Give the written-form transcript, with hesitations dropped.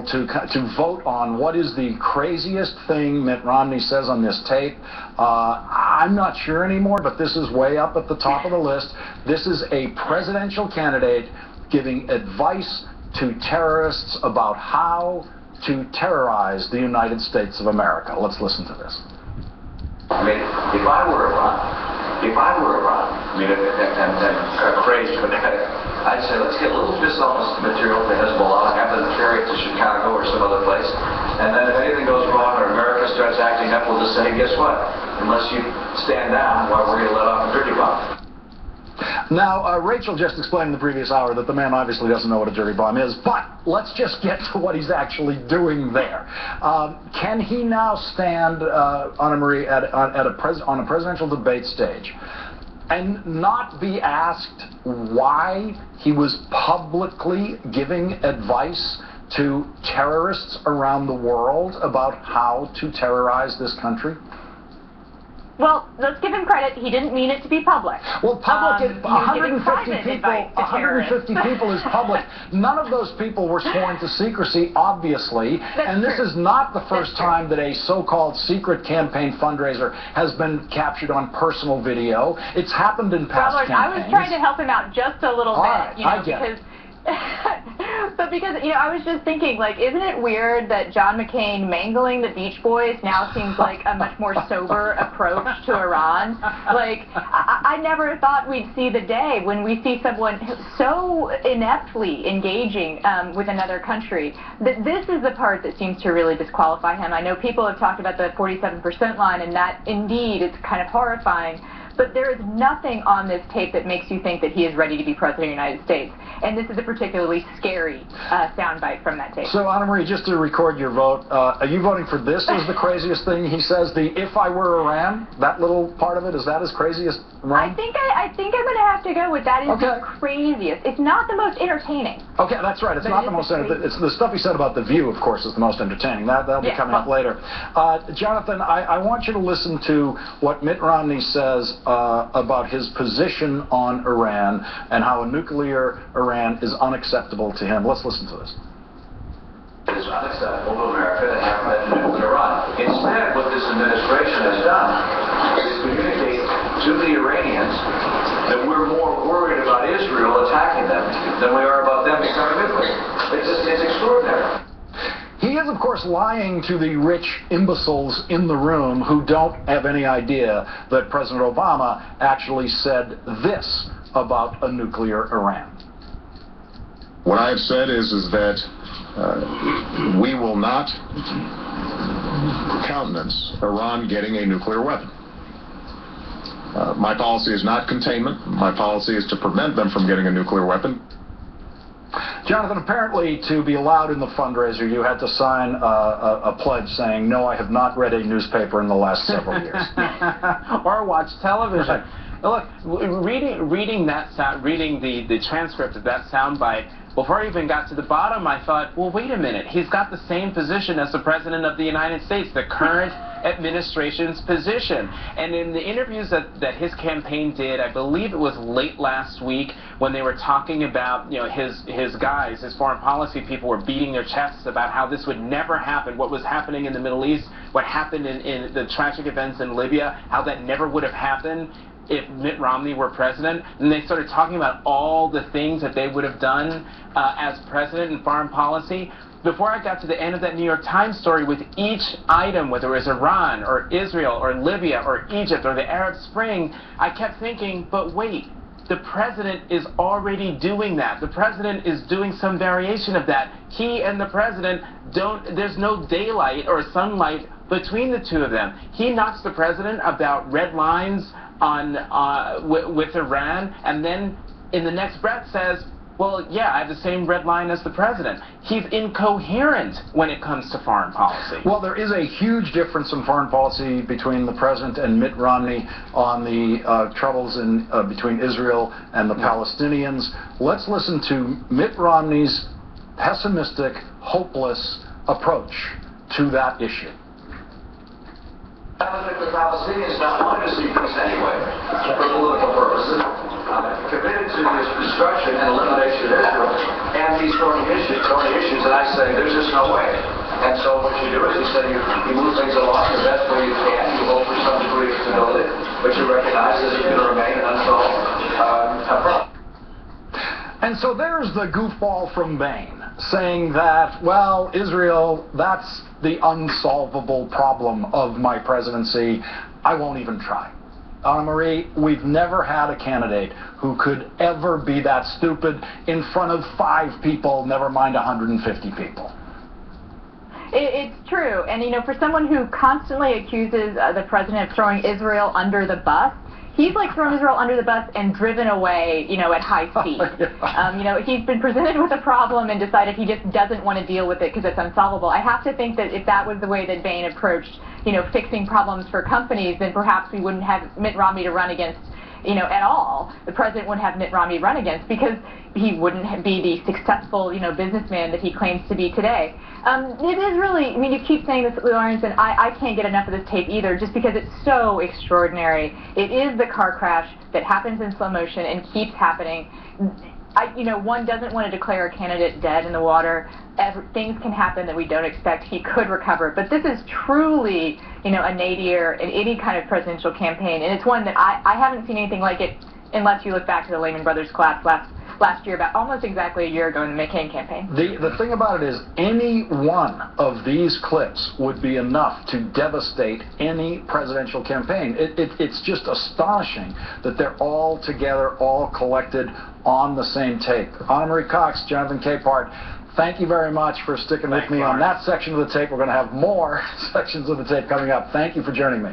to vote on what is the craziest thing Mitt Romney says on this tape. I'm not sure anymore, but this is way up at the top of the list. This is a presidential candidate giving advice to terrorists about how to terrorize the United States of America. Let's listen to this. I mean, if I were Iran, I mean, I'm crazy, but I'd say let's get a little dishonest material to Hezbollah, have them carry it to Chicago or some other place, and then if anything goes wrong or America starts acting up, we'll just say, guess what? Unless you stand down, well, we're going to let off a dirty bomb. Now, Rachel just explained in the previous hour that the man obviously doesn't know what a dirty bomb is, but let's just get to what he's actually doing there. Can he now stand, Anna Marie, on a presidential debate stage and not be asked why he was publicly giving advice to terrorists around the world about how to terrorize this country? Well, let's give him credit. He didn't mean it to be public. Well, public is 150 people is public. None of those people were sworn to secrecy, obviously. And this is not the first time that a so-called secret campaign fundraiser has been captured on personal video. It's happened in past campaigns. I was trying to help him out just a little bit, I get it. But because, I was just thinking, like, isn't it weird that John McCain mangling the Beach Boys now seems like a much more sober approach to Iran? Like, I never thought we'd see the day when we see someone so ineptly engaging with another country. This is the part that seems to really disqualify him. I know people have talked about the 47% line, and that, indeed, it's kind of horrifying. But there is nothing on this tape that makes you think that he is ready to be president of the United States. And this is a particularly scary soundbite from that tape. So, Anna Marie, just to record your vote, are you voting for this as the craziest thing he says? The "if I were Iran," that little part of it, is that his craziest run? I think I'm going to have to go with that is the craziest. It's not the most entertaining. Okay, that's right. It's not the most entertaining. It's the stuff he said about The View, of course, is the most entertaining. That'll be coming up later. Jonathan, I want you to listen to what Mitt Romney says about his position on Iran and how a nuclear Iran is unacceptable to him. Let's listen to this. It is unacceptable to America to have a nuclear Iran. Instead, what this administration has done is communicate to the Iranians that we're more worried about Israel attacking them than we are about them becoming nuclear. It's extraordinary. He is, of course, lying to the rich imbeciles in the room who don't have any idea that President Obama actually said this about a nuclear Iran. What I have said is that we will not countenance Iran getting a nuclear weapon. My policy is not containment. My policy is to prevent them from getting a nuclear weapon. Jonathan, apparently to be allowed in the fundraiser, you had to sign a pledge saying, "No, I have not read a newspaper in the last several years." Or watch television. Look, reading the transcript of that soundbite, before I even got to the bottom, I thought, well, wait a minute. He's got the same position as the President of the United States, the current administration's position. And in the interviews that his campaign did, I believe it was late last week, when they were talking about, his guys, his foreign policy people were beating their chests about how this would never happen, what was happening in the Middle East, what happened in the tragic events in Libya, how that never would have happened if Mitt Romney were president. And they started talking about all the things that they would have done as president in foreign policy. Before I got to the end of that New York Times story with each item, whether it was Iran or Israel or Libya or Egypt or the Arab Spring, I kept thinking, but wait, the president is already doing that. The president is doing some variation of that. He and the president there's no daylight or sunlight between the two of them. He knocks the president about red lines with Iran, and then in the next breath says, well, yeah, I have the same red line as the president. He's incoherent when it comes to foreign policy. Well, there is a huge difference in foreign policy between the president and Mitt Romney on the troubles between Israel and the Palestinians. Let's listen to Mitt Romney's pessimistic, hopeless approach to that issue. I don't think the Palestinians don't want to see peace anyway, for political purposes. committed to this destruction and elimination of Israel, and these thorny issues, and I say, there's just no way. And so what you do is you say you move things along the best way you can, you hope for some degree of stability, but you recognize that it's going to remain an unsolved problem. And so there's the goofball from Bain saying that, well, Israel, that's the unsolvable problem of my presidency. I won't even try. Anna Marie, we've never had a candidate who could ever be that stupid in front of 5 people, never mind 150 people. It's true. And, you know, for someone who constantly accuses the president of throwing Israel under the bus, he's like thrown Israel under the bus and driven away, you know, at high speed. You know, he's been presented with a problem and decided he just doesn't want to deal with it because it's unsolvable. I have to think that if that was the way that Bain approached, you know, fixing problems for companies, then perhaps we wouldn't have Mitt Romney to run against, you know, at all. The president wouldn't have Mitt Romney run against because he wouldn't be the successful, you know, businessman that he claims to be today. It is really, I mean, you keep saying this, Lawrence, and I can't get enough of this tape either, just because it's so extraordinary. It is the car crash that happens in slow motion and keeps happening. You know, one doesn't want to declare a candidate dead in the water. Things can happen that we don't expect. He could recover. But this is truly, you know, a nadir in any kind of presidential campaign. And it's one that I haven't seen anything like it unless you look back to the Lehman Brothers collapse last year, about almost exactly a year ago in the McCain campaign. The thing about it is, any one of these clips would be enough to devastate any presidential campaign. It's just astonishing that they're all together, all collected on the same tape. Anna Marie Cox, Jonathan Capehart, thank you very much for sticking with me on that section of the tape. We're going to have more sections of the tape coming up. Thank you for joining me.